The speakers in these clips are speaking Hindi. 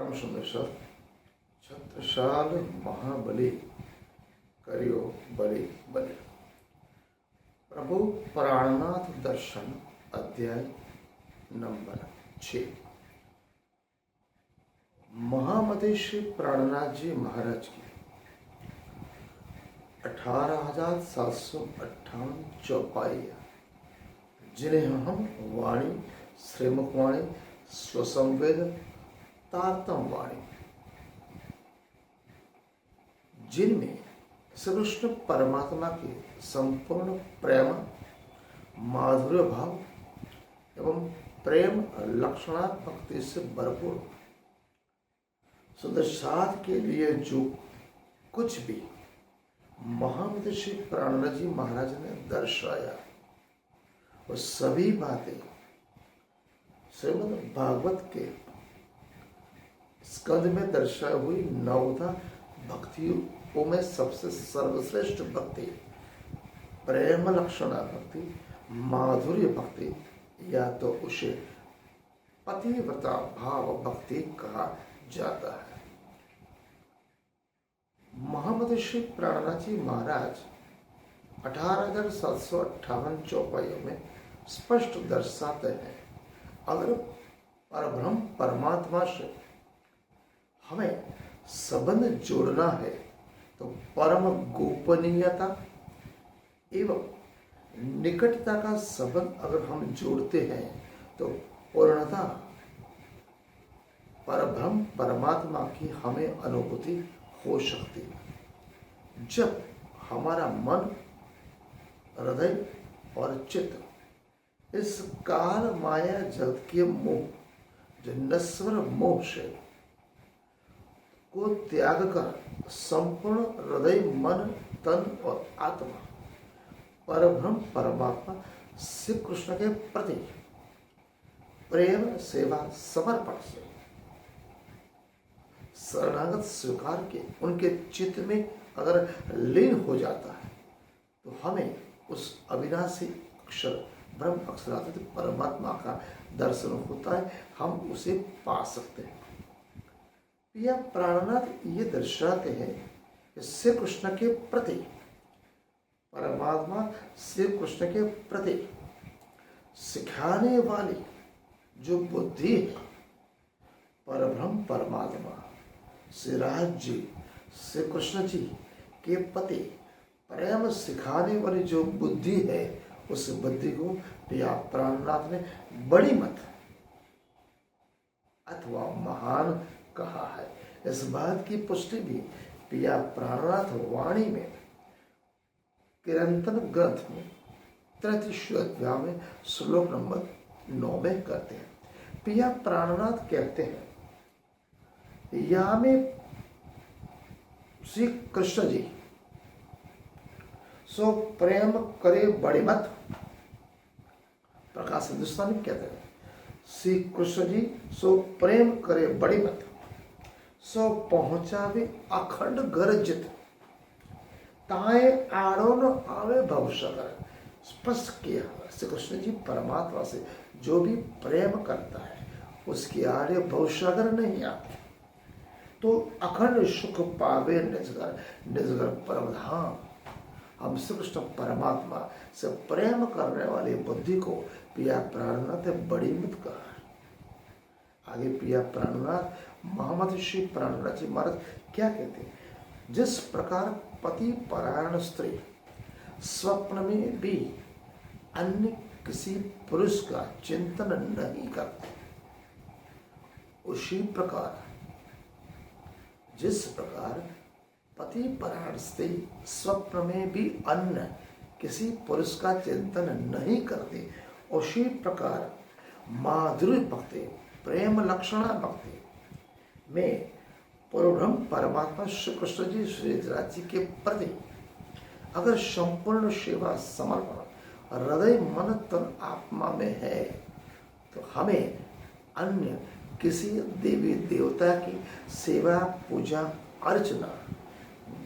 परम सुंदर छत्रसाल महाबली करियो बलि बलि। प्रभु प्राणनाथ दर्शन अध्याय नंबर 6। महामती श्री प्राणनाथ जी महाराज की 18,758 चौपाइयाँ, जिन्हें हम वाणी, श्रीमुख वाणी, स्वसंवेद, तारतम वाणी, जिनमें श्री कृष्ण परमात्मा के संपूर्ण प्रेम, माधुर्य भाव एवं प्रेम लक्षणा भक्ति से भरपूर सुदर्शात के लिए जो कुछ भी महामती श्री प्राणनाथ जी महाराज ने दर्शाया, वो सभी बातें श्रीमद् भागवत के स्कंद में दर्शाई हुई नवधा भक्तियों में सबसे सर्वश्रेष्ठ भक्ति प्रेम लक्षणा भक्ति, माधुर्य भक्ति, या तो उसे पतिव्रता भाव भक्ति कहा जाता है। महामती श्री प्राणनाथ जी महाराज 18,758 चौपाइयों में स्पष्ट दर्शाते हैं, अगर परब्रह्म परमात्मा से हमें संबंध जोड़ना है तो परम गोपनीयता एवं निकटता का संबंध अगर हम जोड़ते हैं तो पूर्णता परब्रह्म परमात्मा की हमें अनुभूति हो सकती है। जब हमारा मन, हृदय और चित्त इस काल माया जगत के मोह, जो नश्वर मोह से को त्याग कर संपूर्ण हृदय, मन, तन और आत्मा परब्रह्म परमात्मा श्री कृष्ण के प्रति प्रेम, सेवा, समर्पण से शरणागत स्वीकार के उनके चित्त में अगर लीन हो जाता है तो हमें उस अविनाशी अक्षर ब्रह्म अक्षरातीत परमात्मा का दर्शन होता है, हम उसे पा सकते हैं। यह प्राणनाथ ये दर्शाते हैं कि श्री कृष्ण के प्रति परमात्मा श्री कृष्ण के प्रति सिखाने वाली जो बुद्धि है, परब्रह्म परमात्मा श्री राज जी श्री कृष्ण जी के प्रति प्रेम सिखाने वाली जो बुद्धि है, उस बुद्धि को पिया प्राणनाथ ने बड़ी मत अथवा महान कहा है। इस बात की पुष्टि भी पिया प्राणनाथ वाणी में किरंतन ग्रंथ में 33 अध्याय में श्लोक नंबर 9 में करते हैं। पिया प्राणनाथ कहते हैं, या में श्री कृष्ण जी सो प्रेम करे बड़ी मत। प्रकाश हिंदुस्तानी कहते हैं, श्री कृष्ण जी सो प्रेम करे बड़ी मत, सो पहुंचावे अखंड गरजित, ताए आड़ो न आवे भवसागर। स्पष्ट किया, श्री कृष्ण जी परमात्मा से जो भी प्रेम करता है उसकी आड़े भवसागर नहीं आते, तो अखंड सुख पावे निजगर निजगर परमधाम। हम श्री कृष्ण परमात्मा से प्रेम करने वाली बुद्धि को पिया प्राणनाथ बड़ी मत कहा है। आगे पिया प्राणनाथ महामती श्री प्राणनाथ जी महाराज क्या कहते हैं, जिस प्रकार पति परायण स्त्री स्वप्न में भी अन्य किसी पुरुष का चिंतन नहीं करते, उसी प्रकार जिस प्रकार पति परायण स्त्री स्वप्न में भी अन्य किसी पुरुष का चिंतन नहीं करते, उसी प्रकार माधुर्य भक्ति, प्रेम लक्षणा भक्ति में परब्रह्म परमात्मा श्री कृष्ण जी श्री राज जी के प्रति अगर संपूर्ण सेवा समर्पण हृदय, मन, तन, आत्मा में है तो हमें अन्य किसी देवी देवता की सेवा, पूजा, अर्चना,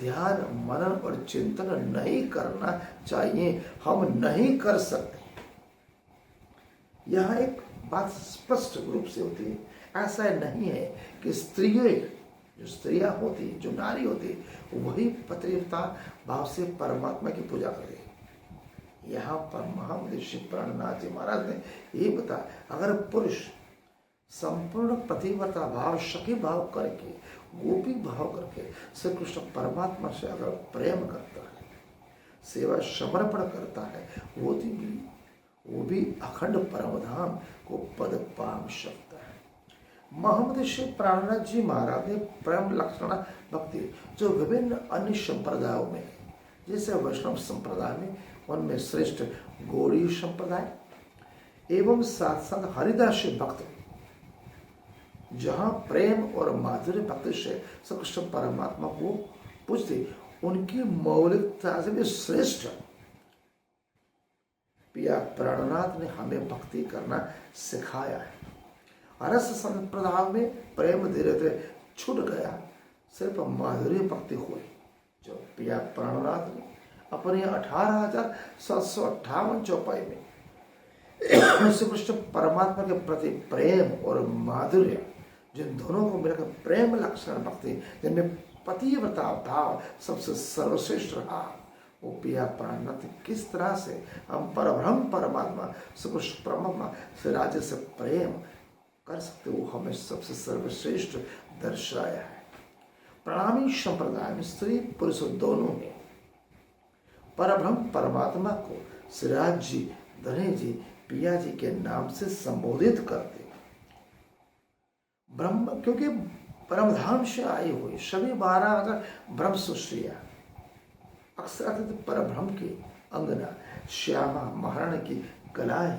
ध्यान, मनन और चिंतन नहीं करना चाहिए, हम नहीं कर सकते। यह एक बात स्पष्ट रूप से होती है ऐसा नहीं है कि स्त्रियों, जो स्त्रियां होती, जो नारी होती, वही पतिव्रता भाव से परमात्मा की पूजा करे। यहाँ पर महामनीषी प्राणनाथ जी महाराज ने ये बताया, अगर पुरुष संपूर्ण पतिव्रता भाव, सखी भाव करके, गोपी भाव करके श्री कृष्ण परमात्मा से अगर प्रेम करता है, सेवा समर्पण करता है, वो भी अखंड परमधाम को पद पाम सकता है। महामनीषी प्राणनाथ जी महाराज ने प्रेम लक्षण भक्ति जो विभिन्न अन्य संप्रदायों में, जैसे वैष्णव संप्रदाय में, उनमें श्रेष्ठ गौड़ी संप्रदाय एवं साथ साथ हरिदासी भक्त, जहां प्रेम और माधुर्य भक्ति से श्री कृष्ण परमात्मा को पूजते, उनकी मौलिकता से भी श्रेष्ठ पिया प्राणनाथ ने हमें भक्ति करना सिखाया है। रस संप्रदाय में प्रेम धीरे धीरे छूट गया, सिर्फ माधुर्य भक्ति हुई, जो पिया प्राणनाथ ने अपने 18,758 चौपाई में श्री कृष्ण परमात्मा के प्रति प्रेम और माधुर्य, जिन दोनों को मिलकर प्रेम लक्षण भक्ति, जिनमें पतिव्रता भाव सबसे सर्वश्रेष्ठ रहा, वो पिया प्राणनाथ किस तरह से हम परब्रह्म परमात्मा श्री कृष्ण परमात्मा से राज्य से प्रेम कर सकते, वो हमें सबसे सर्वश्रेष्ठ दर्शाया है। प्रणामी संप्रदाय में स्त्री पुरुष दोनों ने परब्रह्म परमात्मा को सिराज जी, धने जी, पिया जी के नाम से संबोधित करते। ब्रह्म, क्योंकि परमधाम से आई हुई सभी 12,000 ब्रह्म सृष्टियां अक्सर परब्रह्म की अंगना श्यामा महारानी की कलाएं।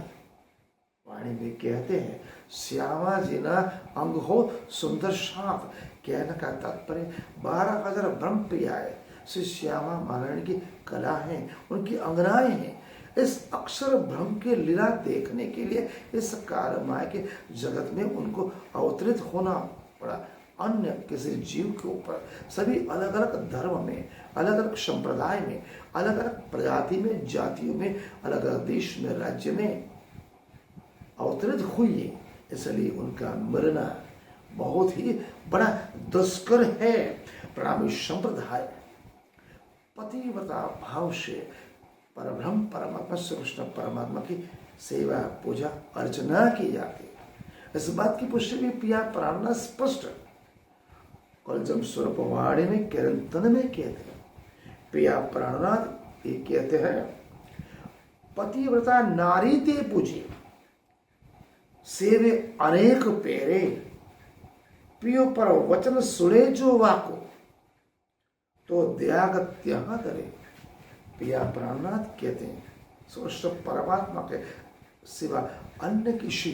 वाणी में कहते हैं, श्यामा जी ना अंग हो सुंदर साफ, कहने का तात्पर्य 12,000 ब्रह्म प्रियाएं श्री श्यामा महारानी की कला है, उनकी अंगनाएं हैं। इस अक्षर ब्रह्म के लीला देखने के लिए इस कारमाया के जगत में उनको अवतरित होना पड़ा। अन्य किसी जीव के ऊपर सभी अलग अलग धर्म में, अलग अलग संप्रदाय में, अलग अलग प्रजाति में, जातियों में, अलग अलग देश में, राज्य में अवतरित हुई, इसलिए उनका मरना बहुत ही बड़ा दुष्कर है। प्रणामी संप्रदाय पतिव्रता भाव से परब्रह्म परमात्मा श्री कृष्ण परमात्मा की सेवा पूजा अर्चना की जाती है। इस बात की पुष्टि भी पिया प्राणनाथ स्पष्ट कलजम स्वरूप वाणी में कीर्तन में कहते हैं। पिया प्राणनाथ ये कहते हैं, पतिव्रता नारी ते पूजी सेवे अनेक पेरे, पियो पर वचन सुने जो वाको तो त्याग त्याग करे। पिया प्राणनाथ कहते हैं, कृष्ण परमात्मा के सिवा अन्य किसी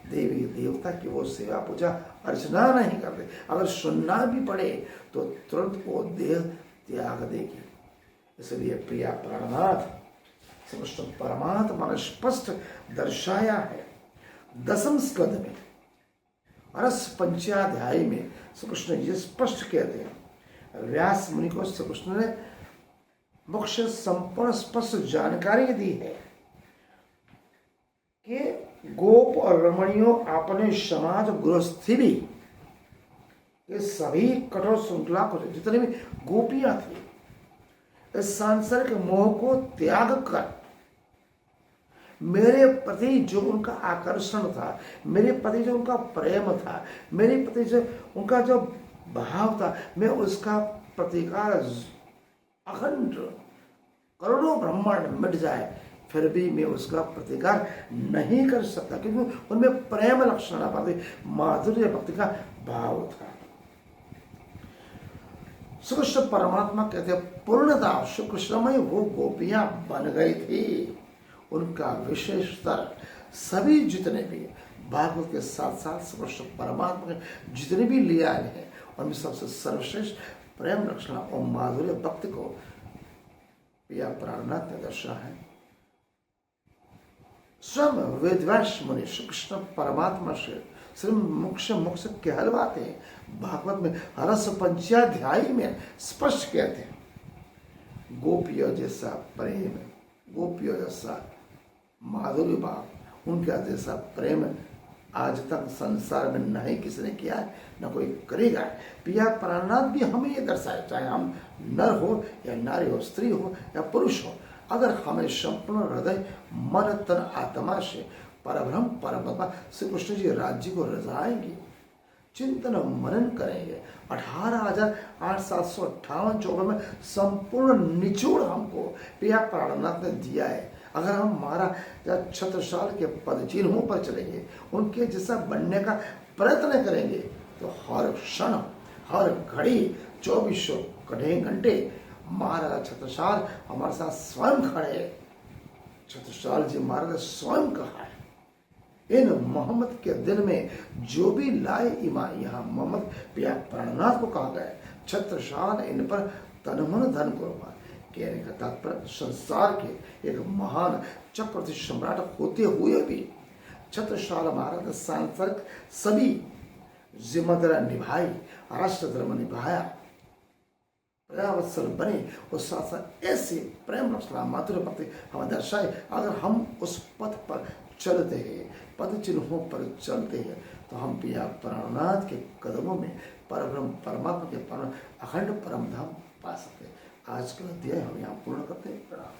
देवी देवता की वो सेवा पूजा अर्चना नहीं करते। अगर सुनना भी पड़े तो तुरंत वो देह त्याग देगी। इसलिए प्रिया प्राणनाथ कृष्ण परमात्मा ने स्पष्ट दर्शाया है। 10वें स्कंद में रस पंचाध्याय में श्री कृष्ण ये स्पष्ट कहते हैं, व्यास मुनि को श्री कृष्ण ने मुख्य संपूर्ण स्पष्ट जानकारी दी है कि गोप और रमणियों अपने समाज गृहस्थी भी, ये सभी कठोर श्रृंखला को, जितनी भी गोपियां थी, इस सांसारिक मोह को त्याग कर मेरे प्रति जो उनका आकर्षण था, मेरे प्रति जो उनका प्रेम था, मेरे प्रति जो उनका जो भाव था, मैं उसका प्रतिकार अखंड करोड़ों ब्रह्मांड मिट जाए फिर भी मैं उसका प्रतिकार नहीं कर सकता, क्योंकि उनमें प्रेम लक्षण भक्ति, माधुर्य भक्ति का भाव था। श्री कृष्ण परमात्मा कहते हैं, पूर्णता श्री कृष्णमय वो गोपियां बन गई थी। उनका विशेष स्तर सभी जितने भी भागवत के साथ साथ श्री कृष्ण परमात्मा के जितने भी लीलाएं हैं, उनमें सबसे सर्वश्रेष्ठ प्रेम लक्षण और माधुर्य भक्ति को पिया प्राणनाथ ने दर्शा है। स्वयं वेदव्यास मुनि श्री कृष्ण परमात्मा से श्री मुख से कहलवाते हैं। भागवत में रस पंचाध्याय में स्पष्ट कहते हैं, गोपियों जैसा प्रेम, गोपियों जैसा माधुर्य भाव, उनका जैसा प्रेम आज तक संसार में नहीं किसी ने किया है, न कोई करेगा। पिया प्राणनाथ भी हमें ये दर्शाए, चाहे हम नर हो या नारी हो, स्त्री हो या पुरुष हो, अगर हमें संपूर्ण हृदय मन तन आत्मा से परब्रह्म परमात्मा श्री कृष्ण जी राज्य को रजाएंगे, चिंतन मनन करेंगे, 18,758 में संपूर्ण निचोड़ हमको पिया प्राणनाथ ने दिया है। अगर हम महाराज छत्रसाल के पद चिन्हों पर चलेंगे, उनके जैसा बनने का प्रयत्न करेंगे, तो हर क्षण हर घड़ी 24 कड़े घंटे महाराज छत्रसाल हमारे साथ स्वयं खड़े हैं। छत्रसाल जी महाराज स्वयं कहा है, इन मोहम्मद के दिल में जो भी लाए ईमान, यहाँ मोहम्मद पिया प्राणनाथ को कहा गया, छत्रसाल इन पर तन मन धन कुर्बान। कहने का तात्पर्य, संसार के एक महान चक्रवर्ती सम्राट होते हुए भी छत्रसाल महाराज सांसारिक सभी जिम्मेदारियां निभाई, राष्ट्र धर्म निभाया, प्रजावत्सल बने, उस साथ साथ ऐसे प्रेम रक्षा मातृ भक्ति हमें दर्शाए। अगर हम उस पथ पर चलते हैं, पद चिन्हों पर चलते हैं, तो हम पिया प्राणनाथ के कदमों में परब्रह्म परमात्मा के परम अखंड परम धाम पा सकते हैं। आज का अध्याय हम यहाँ पूर्ण करते हैं। प्रणाम।